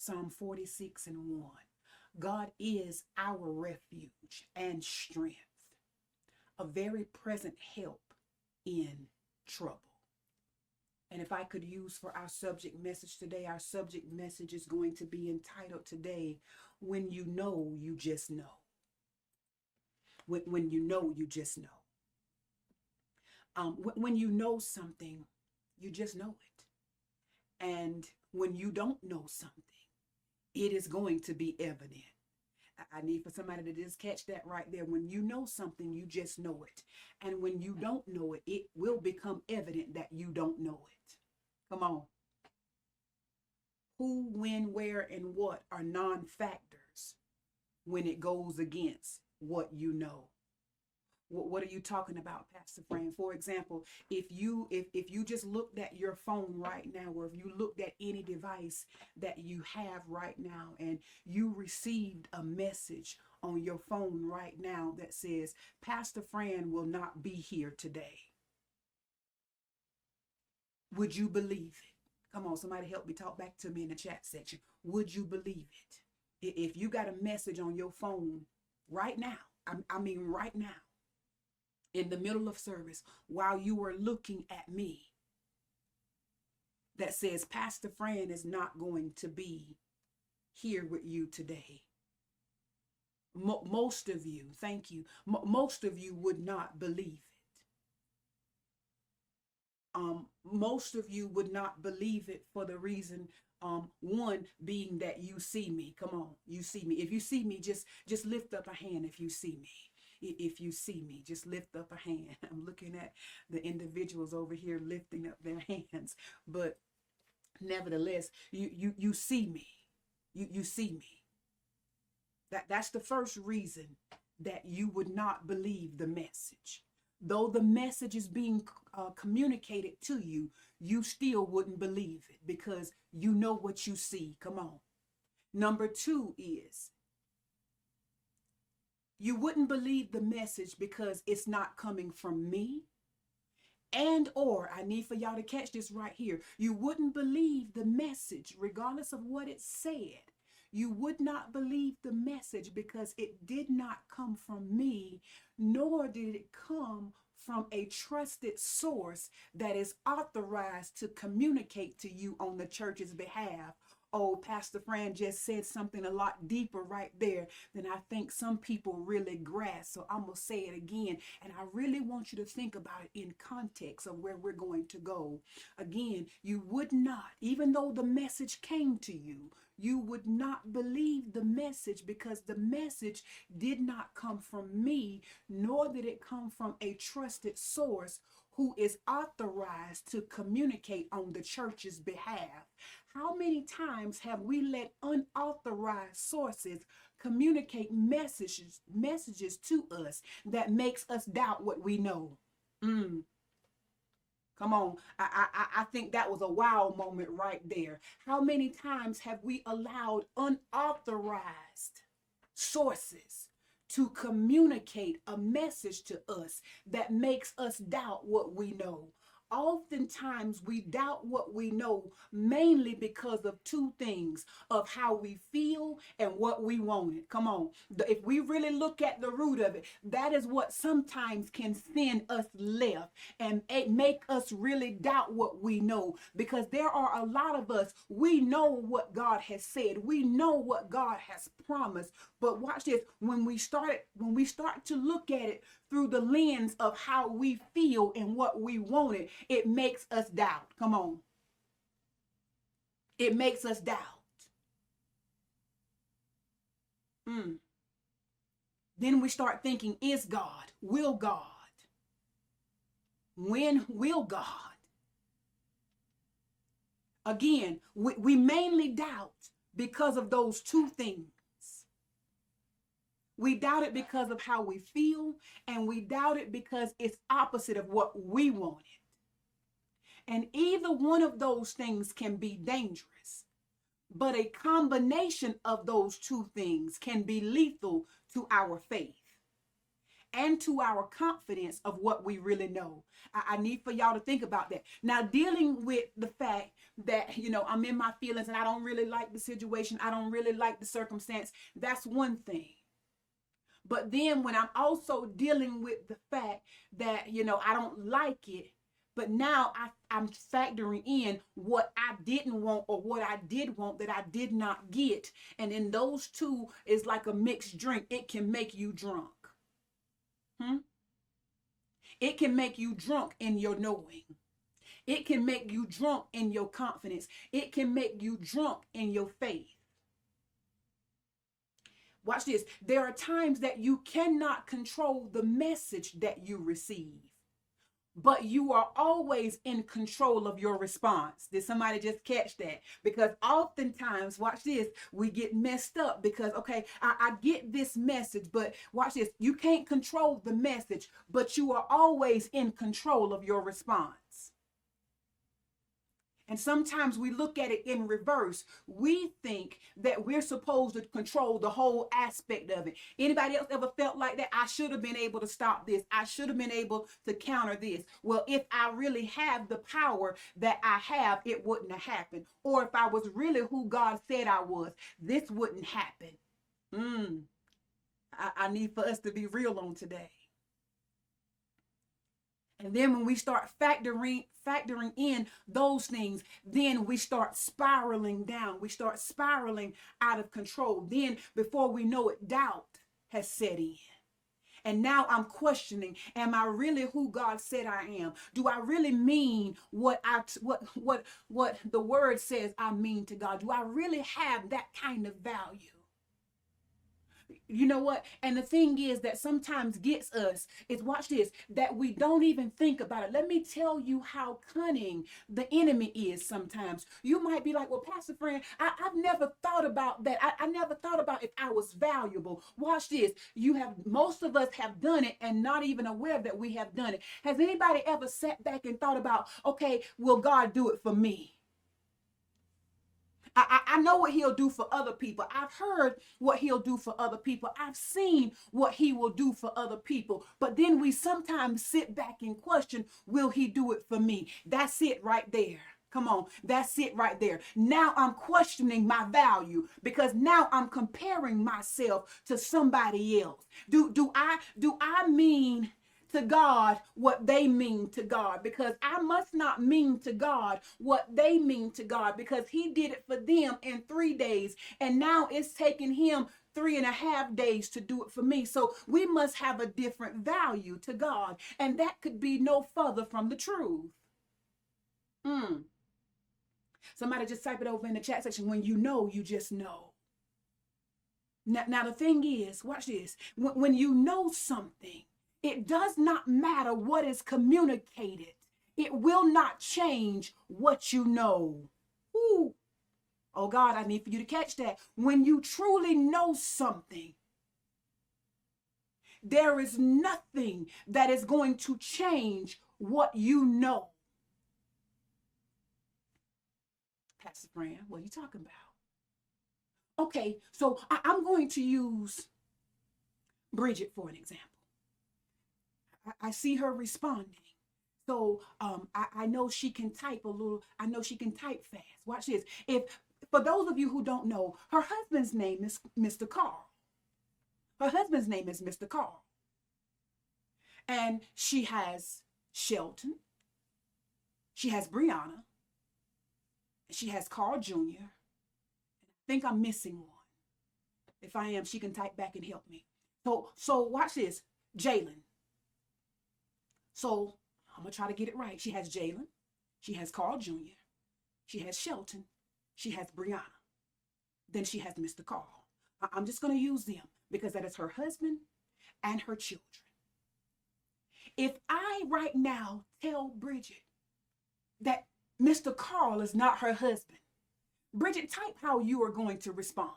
Psalm 46:1. God is our refuge and strength, a very present help in trouble. And if I could use for our subject message today, our subject message is going to be entitled today, When You Know, You Just Know. When you know, you just know. When you know something, you just know it. And when you don't know something, it is going to be evident. I need for somebody to just catch that right there. When you know something, you just know it. And when you don't know it, it will become evident that you don't know it. Come on. Who, when, where, and what are non-factors when it goes against what you know. What are you talking about, Pastor Fran? For example, if you just looked at your phone right now, or if you looked at any device that you have right now, and you received a message on your phone right now that says, Pastor Fran will not be here today, would you believe it? Come on, somebody help me, talk back to me in the chat section. Would you believe it? If you got a message on your phone right now, I mean right now, in the middle of service, while you were looking at me, that says, Pastor Fran is not going to be here with you today. Most of you, thank you, most of you would not believe it. Most of you would not believe it for the reason, one being that you see me. Come on, you see me. If you see me, just lift up a hand if you see me. If you see me, just lift up a hand. I'm looking at the individuals over here lifting up their hands, but nevertheless, you see me. You see me. That's the first reason that you would not believe the message. Though the message is being communicated to you, you still wouldn't believe it because you know what you see. Come on. Number two is, you wouldn't believe the message because it's not coming from me. And or, I need for y'all to catch this right here. You wouldn't believe the message regardless of what it said. You would not believe the message because it did not come from me, nor did it come from a trusted source that is authorized to communicate to you on the church's behalf. Oh, Pastor Fran just said something a lot deeper right there than I think some people really grasp. So I'm going to say it again. And I really want you to think about it in context of where we're going to go. Again, you would not, even though the message came to you, you would not believe the message because the message did not come from me, nor did it come from a trusted source who is authorized to communicate on the church's behalf. How many times have we let unauthorized sources communicate messages to us that makes us doubt what we know? Come on. I think that was a wow moment right there. How many times have we allowed unauthorized sources to communicate a message to us that makes us doubt what we know? Oftentimes we doubt what we know mainly because of two things, of how we feel and what we wanted. Come on. If we really look at the root of it, that is what sometimes can send us left and make us really doubt what we know, because there are a lot of us, we know what God has said. We know what God has promised. But watch this, when we start to look at it through the lens of how we feel and what we wanted, it makes us doubt. Come on. It makes us doubt. Then we start thinking, is God? Will God? When will God? Again, we mainly doubt because of those two things. We doubt it because of how we feel, and we doubt it because it's opposite of what we wanted. And either one of those things can be dangerous, but a combination of those two things can be lethal to our faith. and to our confidence of what we really know. I need for y'all to think about that. Now, dealing with the fact that, I'm in my feelings and I don't really like the situation, I don't really like the circumstance, that's one thing. But then when I'm also dealing with the fact that, I don't like it, but now I'm factoring in what I didn't want or what I did want that I did not get. And in those two is like a mixed drink. It can make you drunk. It can make you drunk in your knowing. It can make you drunk in your confidence. It can make you drunk in your faith. Watch this. There are times that you cannot control the message that you receive, but you are always in control of your response. Did somebody just catch that? Because oftentimes, watch this, we get messed up because, okay, I get this message, but watch this, you can't control the message, but you are always in control of your response. And sometimes we look at it in reverse. We think that we're supposed to control the whole aspect of it. Anybody else ever felt like that? I should have been able to stop this. I should have been able to counter this. Well, if I really have the power that I have, it wouldn't have happened. Or if I was really who God said I was, this wouldn't happen. I need for us to be real on today. And then when we start factoring in those things, then we start spiraling down. We start spiraling out of control. Then before we know it, doubt has set in. And now I'm questioning, am I really who God said I am? Do I really mean what the word says I mean to God? Do I really have that kind of value? You know what? And the thing is that sometimes gets us is, watch this, that we don't even think about it. Let me tell you how cunning the enemy is sometimes. You might be like, well, Pastor Friend, I've never thought about that. I never thought about if I was valuable. Watch this. Most of us have done it and not even aware that we have done it. Has anybody ever sat back and thought about, okay, will God do it for me? I know what he'll do for other people. I've heard what he'll do for other people. I've seen what he will do for other people. But then we sometimes sit back and question, will he do it for me? That's it right there. Come on, that's it right there. Now I'm questioning my value because now I'm comparing myself to somebody else. Do I mean to God what they mean to God? Because I must not mean to God what they mean to God, because he did it for them in 3 days and now it's taking him 3.5 days to do it for me. So we must have a different value to God, and that could be no further from the truth. Somebody just type it over in the chat section. When you know, you just know. Now the thing is, watch this, when you know something, it does not matter what is communicated. It will not change what you know. Ooh. Oh God, I need for you to catch that. When you truly know something, there is nothing that is going to change what you know. Pastor Fran, what are you talking about? Okay, so I'm going to use Bridget for an example. I see her responding. So I know she can type a little. I know she can type fast. Watch this. For those of you who don't know, her husband's name is Mr. Carl. Her husband's name is Mr. Carl. And she has Shelton. She has Brianna. She has Carl Jr. I think I'm missing one. If I am, she can type back and help me. So watch this. Jalen. So I'm going to try to get it right. She has Jalen. She has Carl Jr. She has Shelton. She has Brianna. Then she has Mr. Carl. I'm just going to use them because that is her husband and her children. If I right now tell Bridget that Mr. Carl is not her husband, Bridget, type how you are going to respond.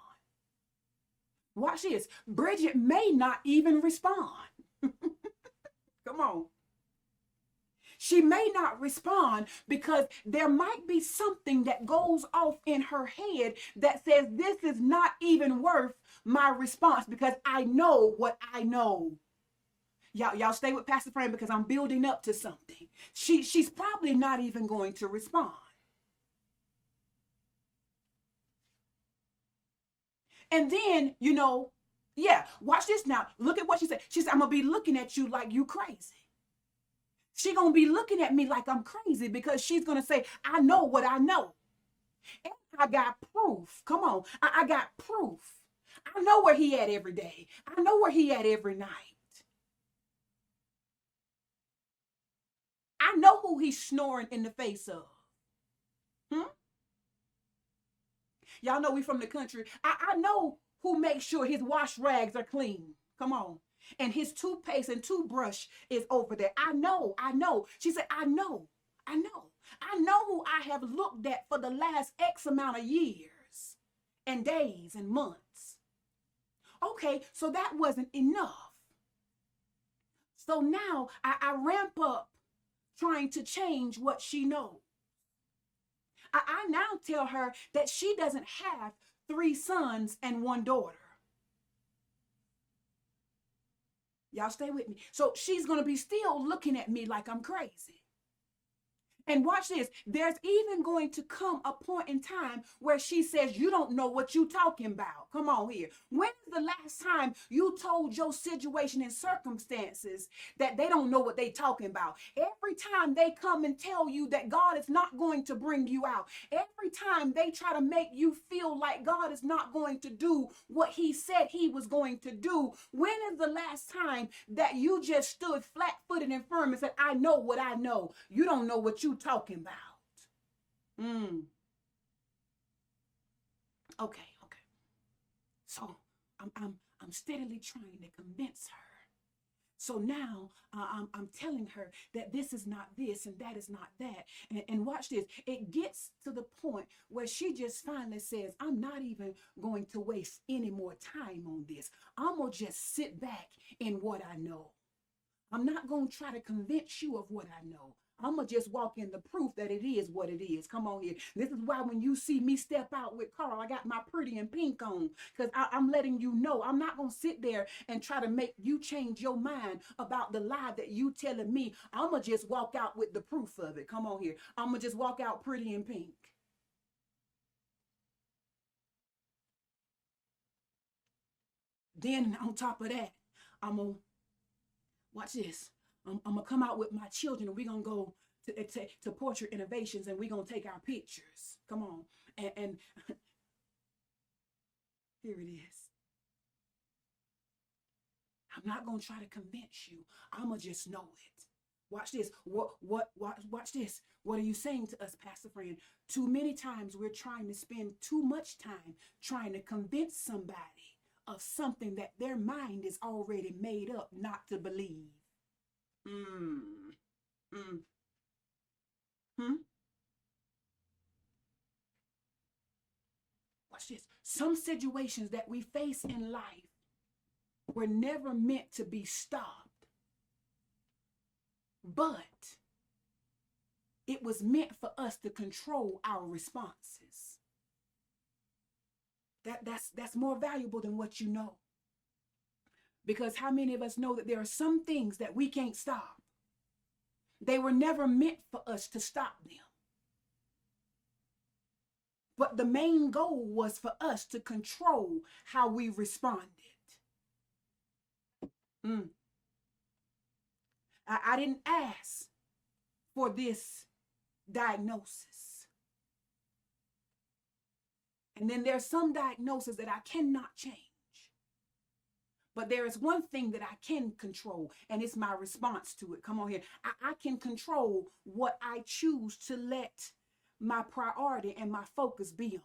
Watch this. Bridget may not even respond. Come on. She may not respond because there might be something that goes off in her head that says this is not even worth my response because I know what I know. Y'all stay with Pastor Fran because I'm building up to something. She's probably not even going to respond. And then, yeah, watch this now. Look at what she said. She said, I'm going to be looking at you like you crazy. She going to be looking at me like I'm crazy because she's going to say, I know what I know. And I got proof. Come on. I got proof. I know where he at every day. I know where he at every night. I know who he's snoring in the face of. Y'all know we from the country. I know who makes sure his wash rags are clean. Come on. And his toothpaste and toothbrush is over there. I know. She said, I know. I know who I have looked at for the last X amount of years and days and months. Okay, so that wasn't enough. So now I ramp up trying to change what she knows. I now tell her that she doesn't have 3 sons and 1 daughter. Y'all stay with me. So she's going to be still looking at me like I'm crazy. And watch this. There's even going to come a point in time where she says, you don't know what you talking about. Come on here. When is the last time you told your situation and circumstances that they don't know what they talking about? Every time they come and tell you that God is not going to bring you out. Every time they try to make you feel like God is not going to do what he said he was going to do. When is the last time that you just stood flat-footed and firm and said, I know what I know. You don't know what you talking about. Okay. So I'm steadily trying to convince her. So now I'm telling her that this is not this and that is not that. And watch this. It gets to the point where she just finally says, I'm not even going to waste any more time on this. I'm going to just sit back in what I know. I'm not going to try to convince you of what I know. I'm going to just walk in the proof that it is what it is. Come on here. This is why when you see me step out with Carl, I got my pretty and pink on because I'm letting you know I'm not going to sit there and try to make you change your mind about the lie that you telling me. I'm going to just walk out with the proof of it. Come on here. I'm going to just walk out pretty and pink. Then on top of that, I'm going to watch this. I'm going to come out with my children and we're going to go to Portrait Innovations and we're going to take our pictures. Come on. And here it is. I'm not going to try to convince you. I'm going to just know it. Watch this. Watch this. What are you saying to us, Pastor Fran? Too many times we're trying to spend too much time trying to convince somebody of something that their mind is already made up not to believe. Watch this. Some situations that we face in life were never meant to be stopped, but it was meant for us to control our responses. That's more valuable than what you know. Because how many of us know that there are some things that we can't stop? They were never meant for us to stop them. But the main goal was for us to control how we responded. I didn't ask for this diagnosis. And then there's some diagnosis that I cannot change. But there is one thing that I can control, and it's my response to it. Come on here. I can control what I choose to let my priority and my focus be on.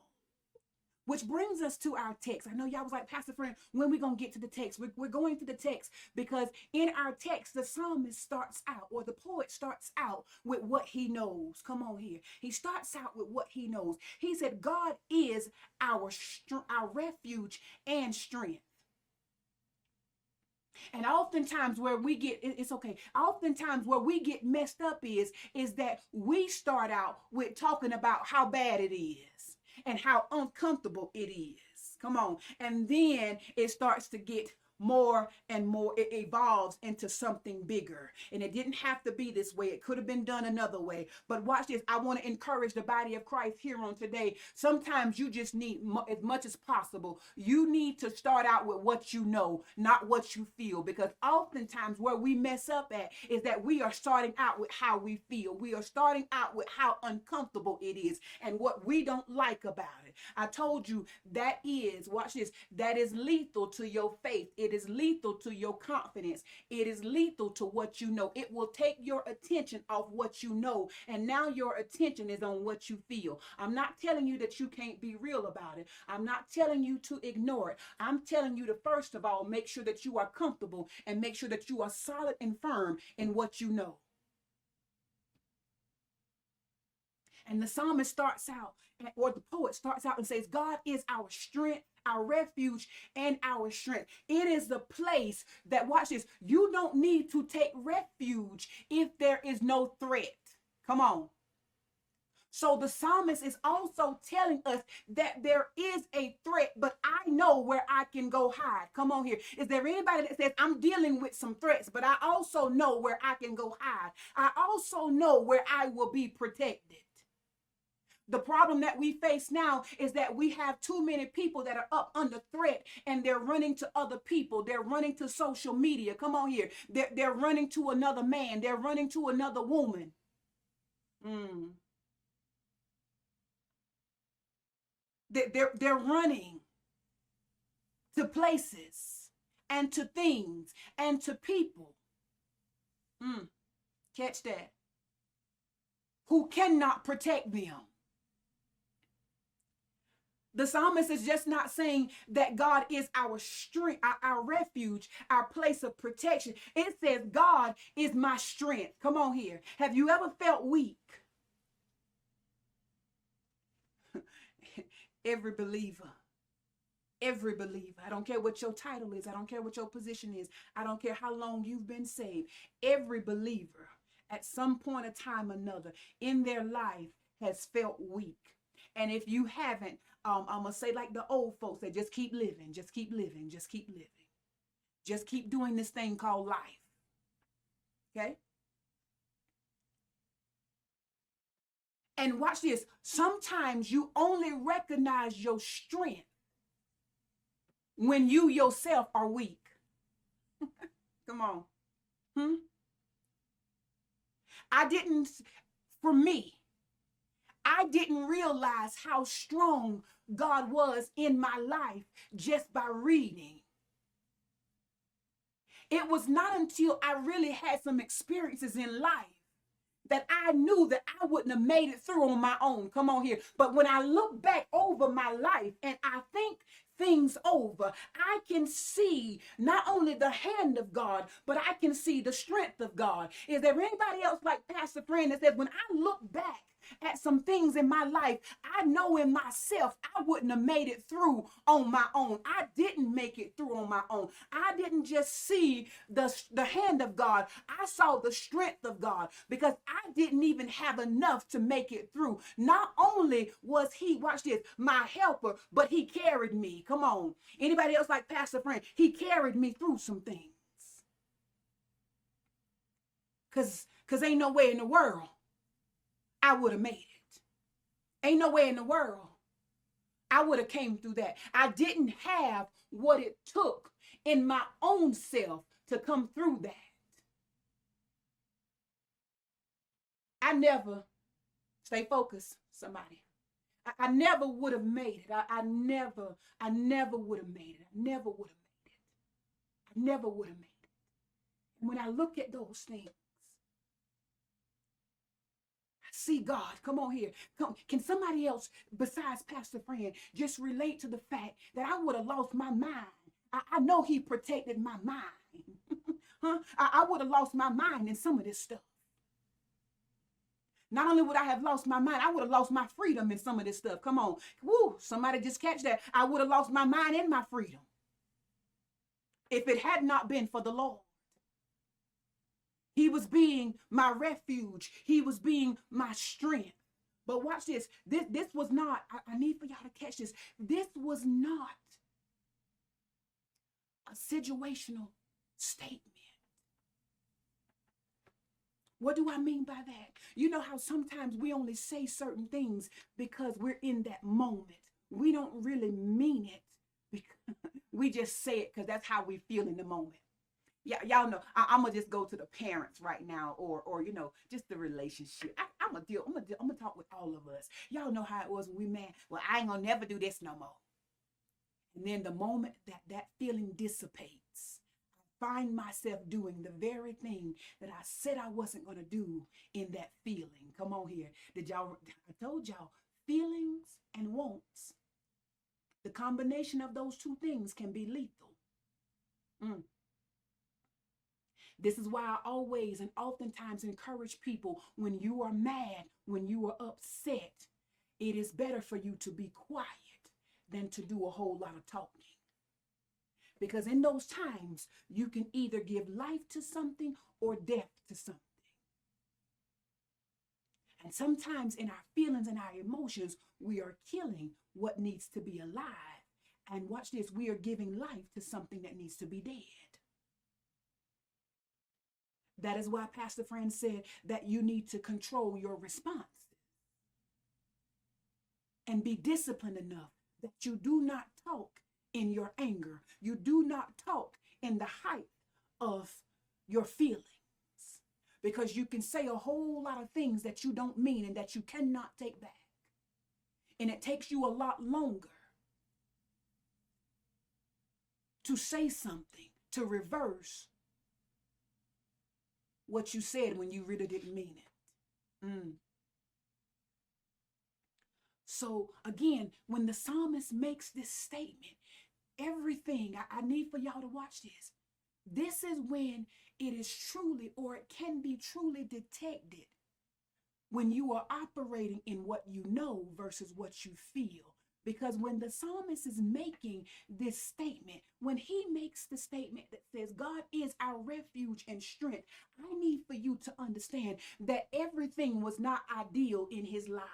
Which brings us to our text. I know y'all was like, Pastor Fran, when we going to get to the text? We're going to the text because in our text, the psalmist starts out, or the poet starts out with what he knows. Come on here. He starts out with what he knows. He said, God is our refuge and strength. And oftentimes where we get, it's okay. Oftentimes where we get messed up is that we start out with talking about how bad it is and how uncomfortable it is. Come on. And then it starts to get more and more it evolves into something bigger. And it didn't have to be this way. It could have been done another way. But watch this. I want to encourage the body of Christ here on today. Sometimes you just need, as much as possible, you need to start out with what you know, not what you feel. Because oftentimes where we mess up at is that we are starting out with how we feel. We are starting out with how uncomfortable it is and what we don't like about it. I told you that is, watch this, that is lethal to your faith. It is lethal to your confidence. It is lethal to what you know. It will take your attention off what you know, and now your attention is on what you feel. I'm not telling you that you can't be real about it. I'm not telling you to ignore it. I'm telling you to, first of all, make sure that you are comfortable and make sure that you are solid and firm in what you know. And the psalmist starts out, or the poet starts out and says, God is our strength, our refuge, and our strength. It is the place that, watch this, you don't need to take refuge if there is no threat. Come on. So the psalmist is also telling us that there is a threat, but I know where I can go hide. Come on here. Is there anybody that says, I'm dealing with some threats, but I also know where I can go hide? I also know where I will be protected. The problem that we face now is that we have too many people that are up under threat and they're running to other people. They're running to social media. Come on here. They're running to another man. They're running to another woman. They're running to places and to things and to people. Catch that. Who cannot protect them. The psalmist is just not saying that God is our strength, our refuge, our place of protection. It says God is my strength. Come on here. Have you ever felt weak? Every believer, I don't care what your title is. I don't care what your position is. I don't care how long you've been saved. Every believer at some point of time or another in their life has felt weak. And if you haven't, I'm going to say like the old folks, that just keep living, just keep living, just keep living. Just keep doing this thing called life. Okay? And watch this. Sometimes you only recognize your strength when you yourself are weak. Come on. For me, I didn't realize how strong God was in my life just by reading. It was not until I really had some experiences in life that I knew that I wouldn't have made it through on my own. Come on here. But when I look back over my life and I think things over, I can see not only the hand of God, but I can see the strength of God. Is there anybody else like Pastor Friend that says, when I look back at some things in my life, I know in myself I wouldn't have made it through on my own. I didn't make it through on my own. I didn't just see the hand of God. I saw the strength of God, because I didn't even have enough to make it through. Not only was he, watch this, my helper, but he carried me. Come on. Anybody else like Pastor Friend? He carried me through some things. Because ain't no way in the world I would have made it. Ain't no way in the world I would have came through that. I didn't have what it took in my own self to come through that. I never, stay focused, somebody. I never would have made it. I never would have made it. I never would have made it. I never would have made it. And when I look at those things, see God, come on here. Come, can somebody else besides Pastor Friend just relate to the fact that I would have lost my mind? I know he protected my mind. I would have lost my mind in some of this stuff. Not only would I have lost my mind, I would have lost my freedom in some of this stuff. Come on. Woo, somebody just catch that. I would have lost my mind and my freedom if it had not been for the Lord. He was being my refuge. He was being my strength. But watch this. This was not, I need for y'all to catch this. This was not a situational statement. What do I mean by that? You know how sometimes we only say certain things because we're in that moment. We don't really mean it. We just say it because that's how we feel in the moment. Yeah, y'all know. I'm gonna just go to the parents right now, or just the relationship. I'm gonna talk with all of us. Y'all know how it was when we mad. Well, I ain't gonna never do this no more. And then the moment that feeling dissipates, I find myself doing the very thing that I said I wasn't gonna do in that feeling. Come on here. I told y'all, feelings and wants. The combination of those two things can be lethal. This is why I always and oftentimes encourage people, when you are mad, when you are upset, it is better for you to be quiet than to do a whole lot of talking. Because in those times, you can either give life to something or death to something. And sometimes in our feelings and our emotions, we are killing what needs to be alive. And watch this, we are giving life to something that needs to be dead. That is why Pastor Fran said that you need to control your response and be disciplined enough that you do not talk in your anger. You do not talk in the height of your feelings, because you can say a whole lot of things that you don't mean and that you cannot take back. And it takes you a lot longer to say something, to reverse what you said when you really didn't mean it. So again, when the psalmist makes this statement, everything, I need for y'all to watch this. This is when it is truly, or it can be truly detected, when you are operating in what you know versus what you feel. Because when the psalmist is making this statement, when he makes the statement that says, God is our refuge and strength, I need for you to understand that everything was not ideal in his life.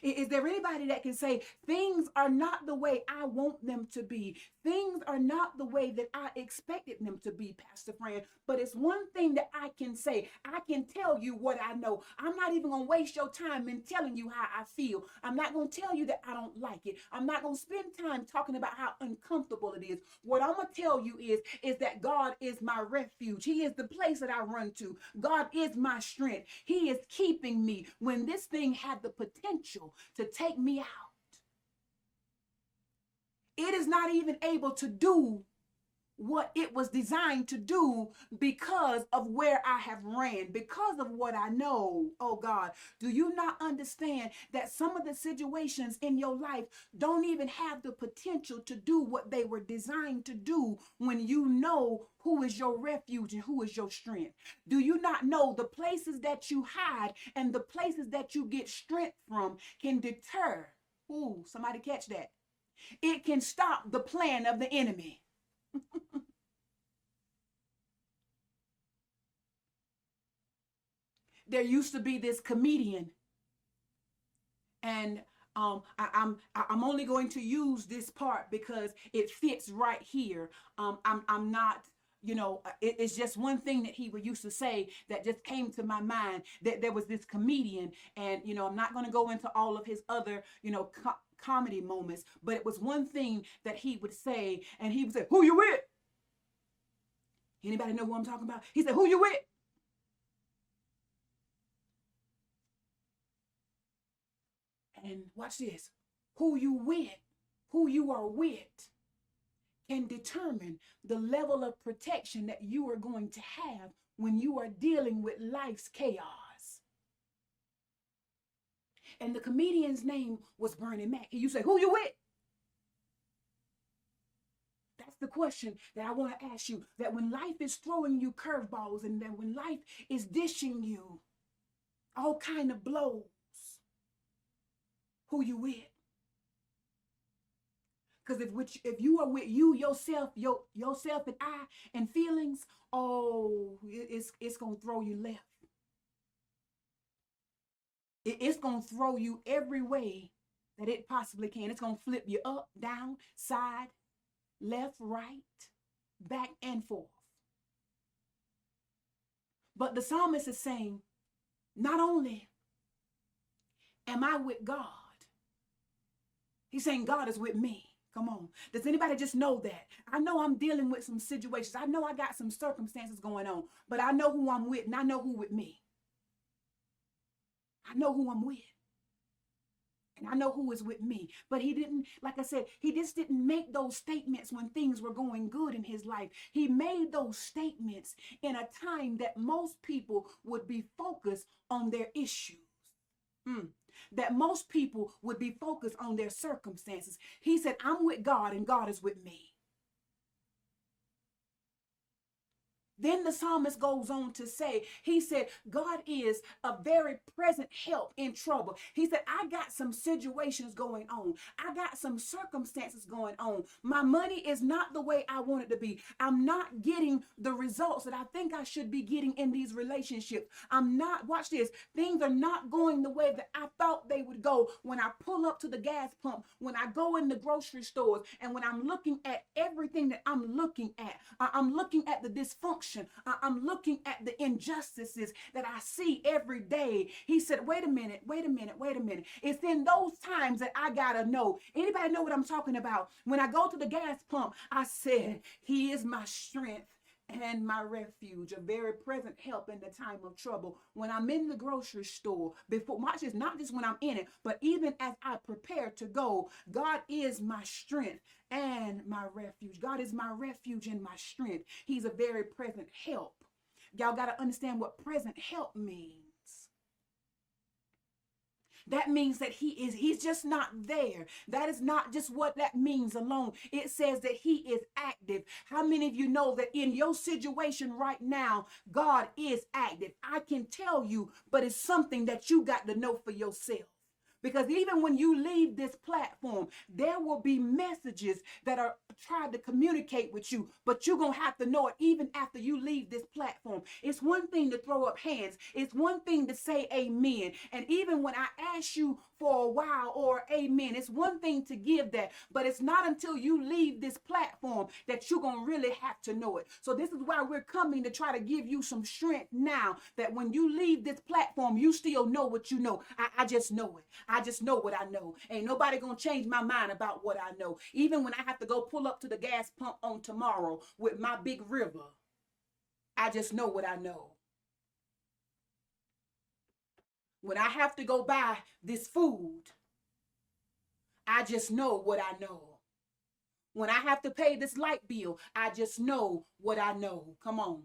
Is there anybody that can say things are not the way I want them to be? Things are not the way that I expected them to be, Pastor Fran. But it's one thing that I can say. I can tell you what I know. I'm not even going to waste your time in telling you how I feel. I'm not going to tell you that I don't like it. I'm not going to spend time talking about how uncomfortable it is. What I'm going to tell you is that God is my refuge. He is the place that I run to. God is my strength. He is keeping me when this thing had the potential to take me out. It is not even able to do what it was designed to do because of where I have ran, because of what I know. Oh God, do you not understand that some of the situations in your life don't even have the potential to do what they were designed to do when you know who is your refuge and who is your strength? Do you not know the places that you hide and the places that you get strength from can deter? Ooh, somebody catch that. It can stop the plan of the enemy. There used to be this comedian, and I'm only going to use this part because it fits right here. I'm not, it's just one thing that he would used to say that just came to my mind, that there was this comedian, and I'm not going to go into all of his other comedy moments, but it was one thing that he would say, and he would say, "Who you with?" Anybody know who I'm talking about? He said, "Who you with?" And watch this. Who you with, who you are with, can determine the level of protection that you are going to have when you are dealing with life's chaos. And the comedian's name was Bernie Mac. And you say, "Who you with?" That's the question that I want to ask you. That when life is throwing you curveballs, and then when life is dishing you all kind of blows, who you with? Because if you are with yourself and I and feelings, oh, it's gonna throw you left. It's gonna throw you every way that it possibly can. It's gonna flip you up, down, side. left, right, back and forth. But the psalmist is saying, not only am I with God, he's saying God is with me. Come on. Does anybody just know that? I know I'm dealing with some situations. I know I got some circumstances going on, but I know who I'm with and I know who with me. I know who I'm with. And I know who is with me. But he didn't, like I said, he just didn't make those statements when things were going good in his life. He made those statements in a time that most people would be focused on their issues. That most people would be focused on their circumstances. He said, I'm with God and God is with me. Then the psalmist goes on to say, he said, God is a very present help in trouble. He said, I got some situations going on. I got some circumstances going on. My money is not the way I want it to be. I'm not getting the results that I think I should be getting in these relationships. I'm not, watch this, things are not going the way that I thought they would go when I pull up to the gas pump, when I go in the grocery stores, and when I'm looking at everything that I'm looking at. I'm looking at the dysfunction. I'm looking at the injustices that I see every day. He said, wait a minute. It's in those times that I gotta know. Anybody know what I'm talking about? When I go to the gas pump, I said, he is my strength and my refuge, a very present help in the time of trouble. When I'm in the grocery store, before, watch this, not just when I'm in it, but even as I prepare to go, God is my strength and my refuge. God is my refuge and my strength. He's a very present help. Y'all got to understand what present help means. That means that he's just not there. That is not just what that means alone. It says that he is active. How many of you know that in your situation right now, God is active? I can tell you, but it's something that you got to know for yourself. Because even when you leave this platform, there will be messages that are trying to communicate with you, but you're going to have to know it even after you leave this platform. It's one thing to throw up hands. It's one thing to say amen. And even when I ask you for a wow or amen, it's one thing to give that, but it's not until you leave this platform that you're going to really have to know it. So this is why we're coming to try to give you some strength now, that when you leave this platform, you still know what you know. I just know it. I just know what I know. Ain't nobody gonna change my mind about what I know. Even when I have to go pull up to the gas pump on tomorrow with my big river, I just know what I know. When I have to go buy this food, I just know what I know. When I have to pay this light bill, I just know what I know. Come on.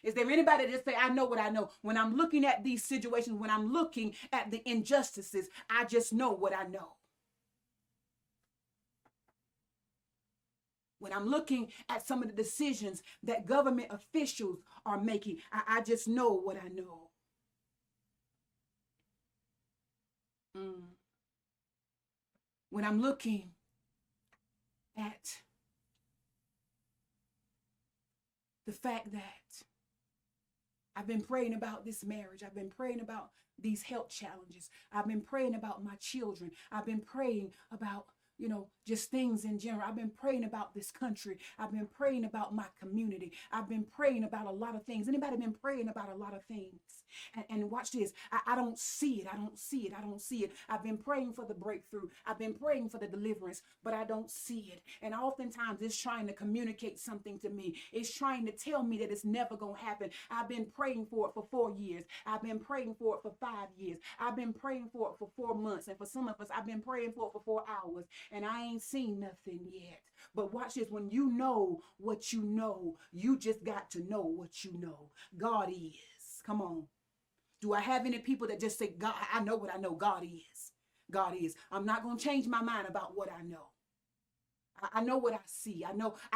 Is there anybody that say, I know what I know? When I'm looking at these situations, when I'm looking at the injustices, I just know what I know. When I'm looking at some of the decisions that government officials are making, I just know what I know. When I'm looking at the fact that I've been praying about this marriage. I've been praying about these health challenges. I've been praying about my children. I've been praying about, just things in general. I've been praying about this country. I've been praying about my community. I've been praying about a lot of things. Anybody been praying about a lot of things? And watch this. I don't see it. I don't see it. I don't see it. I've been praying for the breakthrough. I've been praying for the deliverance, but I don't see it. And oftentimes it's trying to communicate something to me. It's trying to tell me that it's never going to happen. I've been praying for it for 4 years. I've been praying for it for 5 years. I've been praying for it for 4 months. And for some of us, I've been praying for it for 4 hours. And I ain't seen nothing yet. But watch this. When you know what you know, you just got to know what you know. God is. Come on. Do I have any people that just say, God, I know what I know? God is. God is. I'm not going to change my mind about what I know. I know what I see. I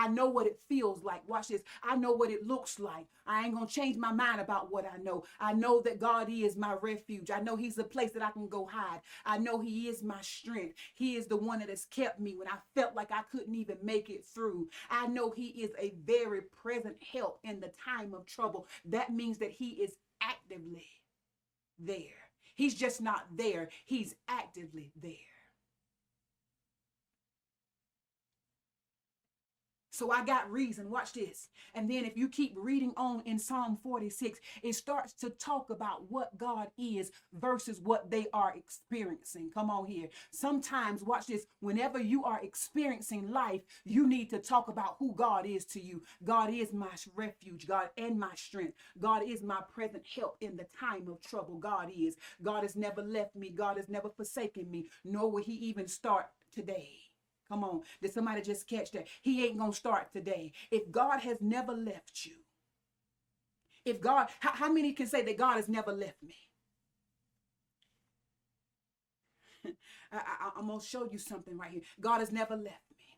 know what it feels like. Watch this. I know what it looks like. I ain't going to change my mind about what I know. I know that God is my refuge. I know he's a place that I can go hide. I know he is my strength. He is the one that has kept me when I felt like I couldn't even make it through. I know he is a very present help in the time of trouble. That means that he is actively there. He's just not there. He's actively there. So I got reason. Watch this. And then if you keep reading on in Psalm 46, it starts to talk about what God is versus what they are experiencing. Come on here. Sometimes, watch this, whenever you are experiencing life, you need to talk about who God is to you. God is my refuge, God, and my strength. God is my present help in the time of trouble. God is. God has never left me. God has never forsaken me, nor will he even start today. Come on. Did somebody just catch that? He ain't going to start today. If God has never left you, if God, how many can say that God has never left me? I'm going to show you something right here. God has never left me.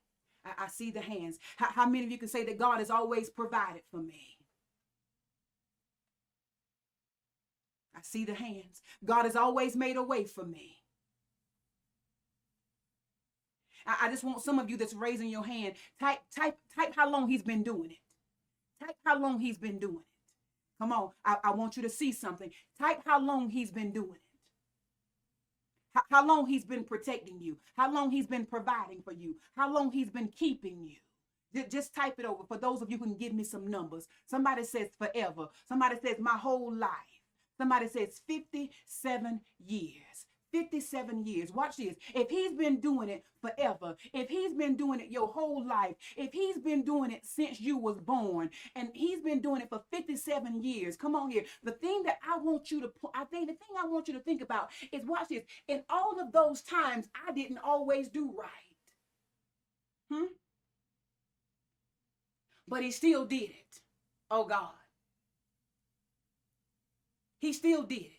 I see the hands. How many of you can say that God has always provided for me? I see the hands. God has always made a way for me. I just want some of you that's raising your hand, type how long he's been doing it. Type how long he's been doing it. Come on, I want you to see something. Type how long he's been doing it. How long he's been protecting you. How long he's been providing for you. How long he's been keeping you. Just type it over. For those of you who can give me some numbers. Somebody says forever. Somebody says my whole life. Somebody says 57 years. 57 years. Watch this. If he's been doing it forever, if he's been doing it your whole life, if he's been doing it since you was born, and he's been doing it for 57 years, come on here. The thing I want you to think about is, watch this. In all of those times, I didn't always do right. But he still did it. Oh God. He still did it.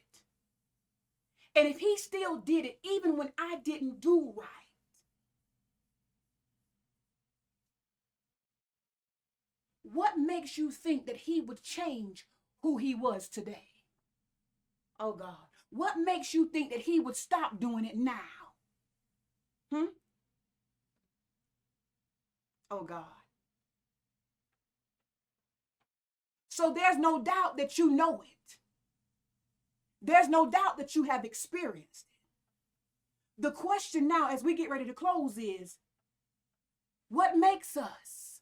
And if he still did it, even when I didn't do right, what makes you think that he would change who he was today? Oh God. What makes you think that he would stop doing it now? Oh God. So there's no doubt that you know it. There's no doubt that you have experienced it. The question now, as we get ready to close, is what makes us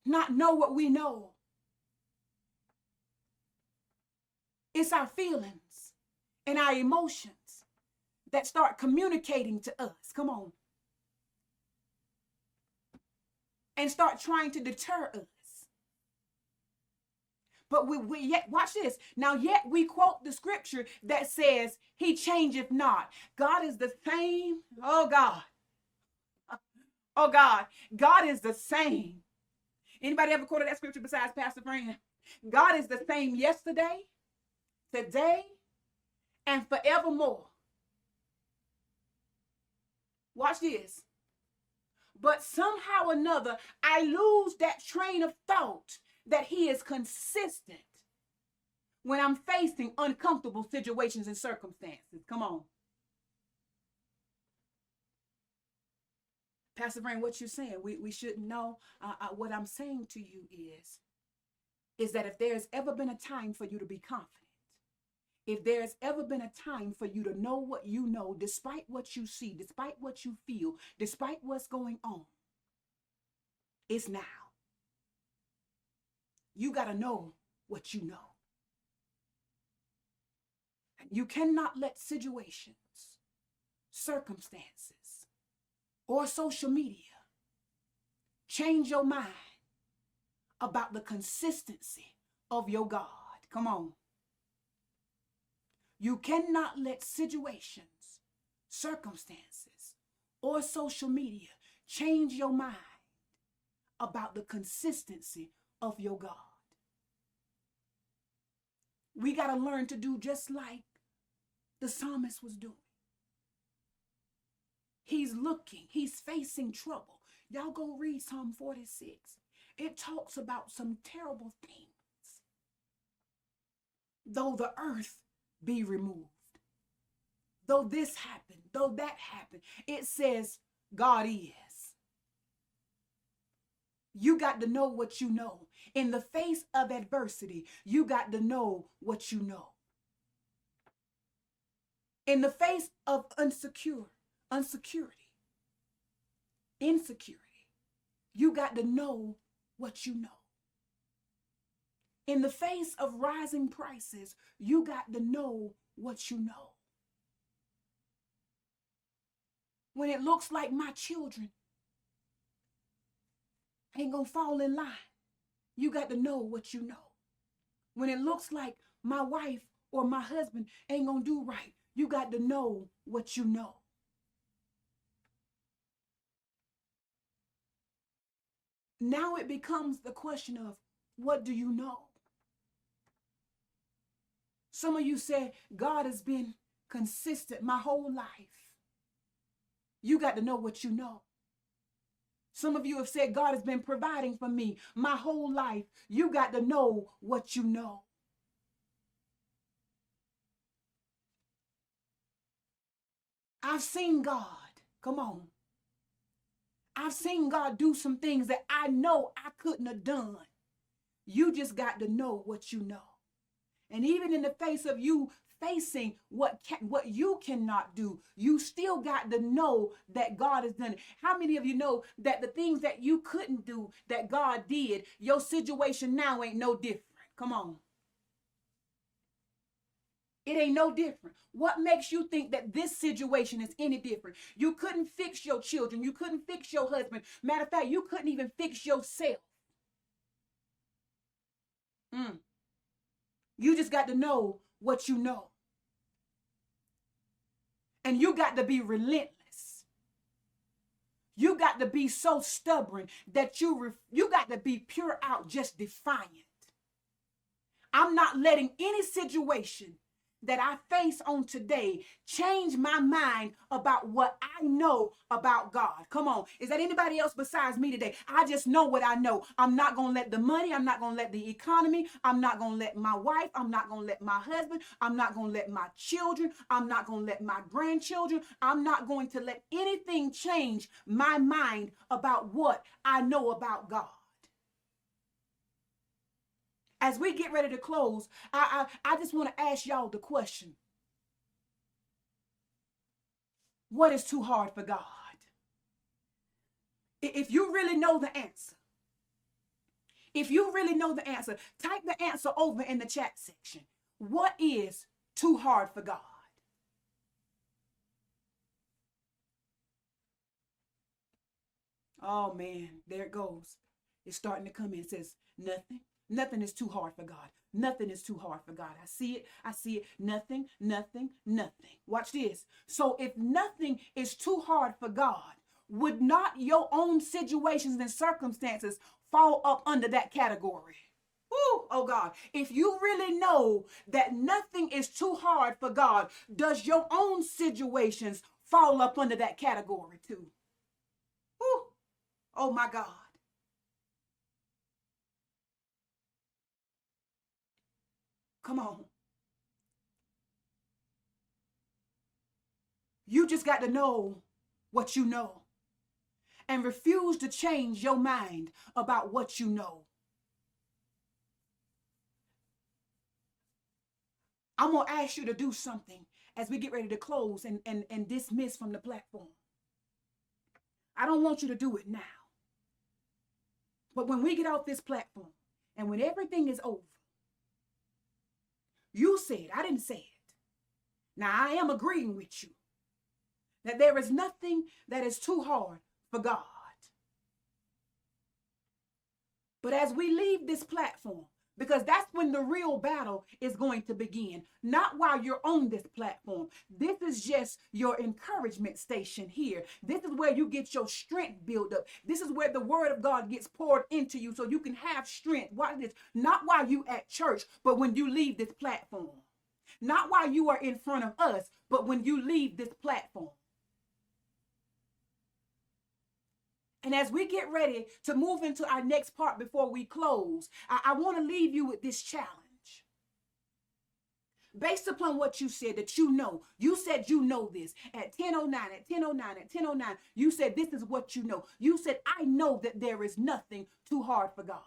not know what we know? It's our feelings and our emotions that start communicating to us. Come on. And start trying to deter us. But we yet, watch this. Now, yet we quote the scripture that says, he changeth not. God is the same. Oh, God. Oh, God. God is the same. Anybody ever quoted that scripture besides Pastor Fran? God is the same yesterday, today, and forevermore. Watch this. But somehow or another, I lose that train of thought that he is consistent when I'm facing uncomfortable situations and circumstances. Come on. Pastor Fran, what you're saying, we shouldn't know. What I'm saying to you is that if there's ever been a time for you to be confident, if there's ever been a time for you to know what you know, despite what you see, despite what you feel, despite what's going on, it's now. You got to know what you know. You cannot let situations, circumstances, or social media change your mind about the consistency of your God. Come on. You cannot let situations, circumstances, or social media change your mind about the consistency of your God. We got to learn to do just like the psalmist was doing. He's looking, he's facing trouble. Y'all go read Psalm 46. It talks about some terrible things. Though the earth be removed, though this happened, though that happened, it says God is. You got to know what you know. In the face of adversity, you got to know what you know. In the face of insecurity, You got to know what you know. In the face of rising prices, you got to know what you know. When it looks like my children ain't gonna fall in line, you got to know what you know. When it looks like my wife or my husband ain't gonna do right, you got to know what you know. Now it becomes the question of, what do you know? Some of you say, God has been consistent my whole life. You got to know what you know. Some of you have said, God has been providing for me my whole life. You got to know what you know. I've seen God. Come on. I've seen God do some things that I know I couldn't have done. You just got to know what you know. And even in the face of you facing what you cannot do, you still got to know that God has done it. How many of you know that the things that you couldn't do that God did, your situation now ain't no different? Come on. It ain't no different. What makes you think that this situation is any different? You couldn't fix your children. You couldn't fix your husband. Matter of fact, you couldn't even fix yourself. You just got to know what you know. And you got to be relentless. You got to be so stubborn that you got to be pure out, just defiant. I'm not letting any situation that I face on today change my mind about what I know about God. Come on. Is that anybody else besides me today? I just know what I know. I'm not going to let the money. I'm not going to let the economy. I'm not going to let my wife. I'm not going to let my husband. I'm not going to let my children. I'm not going to let my grandchildren. I'm not going to let anything change my mind about what I know about God. As we get ready to close, I just want to ask y'all the question. What is too hard for God? If you really know the answer, type the answer over in the chat section. What is too hard for God? Oh man, there it goes. It's starting to come in. It says nothing. Nothing is too hard for God. Nothing is too hard for God. I see it. I see it. Nothing, nothing, nothing. Watch this. So if nothing is too hard for God, would not your own situations and circumstances fall up under that category? Woo, oh God. If you really know that nothing is too hard for God, does your own situations fall up under that category too? Woo, oh my God. Come on. You just got to know what you know and refuse to change your mind about what you know. I'm going to ask you to do something as we get ready to close and dismiss from the platform. I don't want you to do it now. But when we get off this platform and when everything is over, you said, I didn't say it. Now I am agreeing with you that there is nothing that is too hard for God. But as we leave this platform, because that's when the real battle is going to begin, not while you're on this platform. This is just your encouragement station here. This is where you get your strength built up. This is where the word of God gets poured into you so you can have strength. Watch this. Not while you at church, but when you leave this platform. Not while you are in front of us, but when you leave this platform. And as we get ready to move into our next part before we close, I want to leave you with this challenge. Based upon what you said that you said you know this at 10:09, at 10:09, at 10:09, you said this is what you know. You said, I know that there is nothing too hard for God.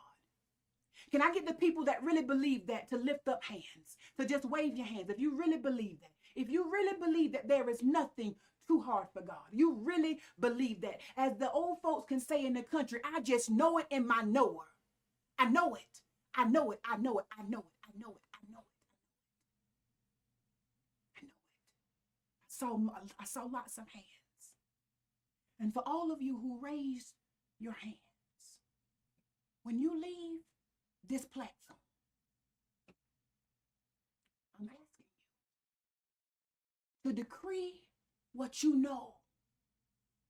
Can I get the people that really believe that to lift up hands, to just wave your hands if you really believe that? If you really believe that there is nothing too hard for God? You really believe that? As the old folks can say in the country, I just know it in my knower. I know it. I know it. I know it. I know it. I know it. I know it. I know it. I saw lots of hands. And for all of you who raised your hands, when you leave this platform, I'm asking you to decree what you know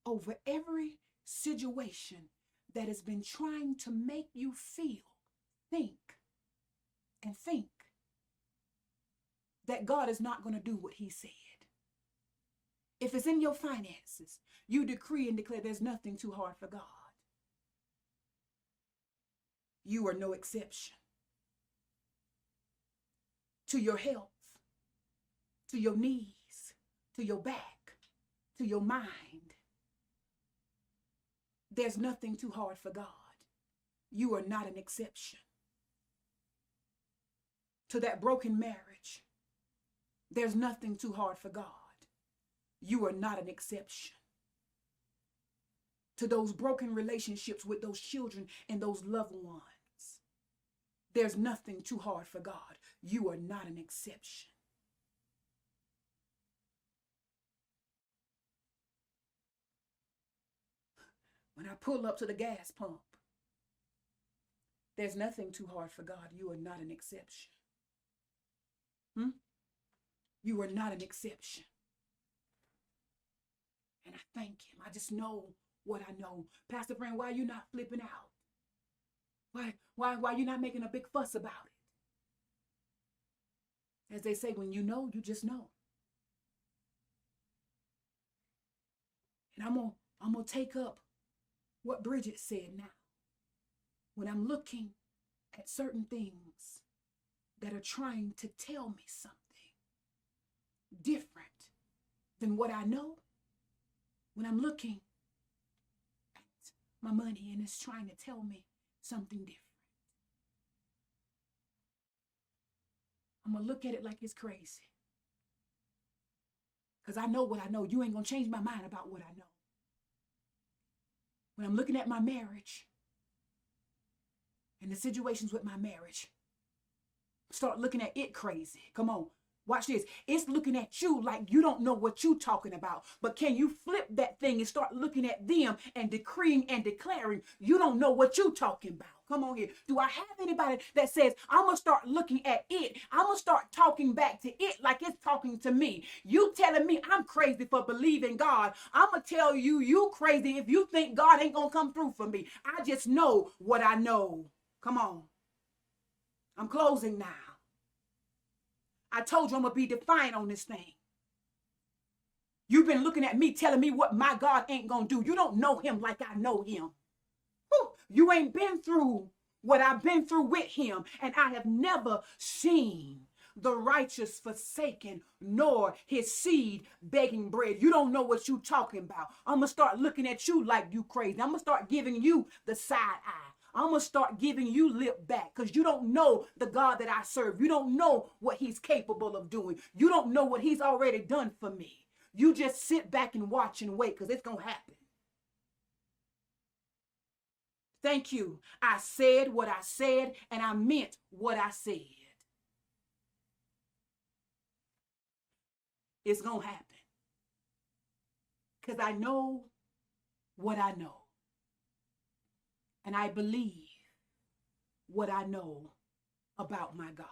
over every situation that has been trying to make you feel, think that God is not going to do what he said. If it's in your finances, you decree and declare there's nothing too hard for God. You are no exception. To your health, to your knees, to your back, to your mind, there's nothing too hard for God. You are not an exception. To that broken marriage, there's nothing too hard for God. You are not an exception. To those broken relationships with those children and those loved ones, there's nothing too hard for God. You are not an exception. When I pull up to the gas pump, there's nothing too hard for God. You are not an exception. You are not an exception. And I thank him. I just know what I know. Pastor Friend, why are you not flipping out? Why are you not making a big fuss about it? As they say, when you know, you just know. And I'm gonna take up what Bridget said now. When I'm looking at certain things that are trying to tell me something different than what I know, when I'm looking at my money and it's trying to tell me something different, I'm going to look at it like it's crazy. Because I know what I know. You ain't going to change my mind about what I know. When I'm looking at my marriage and the situations with my marriage, start looking at it crazy. Come on. Watch this. It's looking at you like you don't know what you're talking about. But can you flip that thing and start looking at them and decreeing and declaring you don't know what you're talking about? Come on here. Do I have anybody that says, I'm going to start looking at it. I'm going to start talking back to it like it's talking to me. You telling me I'm crazy for believing God. I'm going to tell you, you crazy if you think God ain't going to come through for me. I just know what I know. Come on. I'm closing now. I told you I'm going to be defiant on this thing. You've been looking at me telling me what my God ain't going to do. You don't know him like I know him. Whew. You ain't been through what I've been through with him. And I have never seen the righteous forsaken, nor his seed begging bread. You don't know what you talking about. I'm going to start looking at you like you crazy. I'm going to start giving you the side eye. I'm going to start giving you lip back because you don't know the God that I serve. You don't know what he's capable of doing. You don't know what he's already done for me. You just sit back and watch and wait because it's going to happen. Thank you. I said what I said and I meant what I said. It's going to happen because I know what I know. And I believe what I know about my God.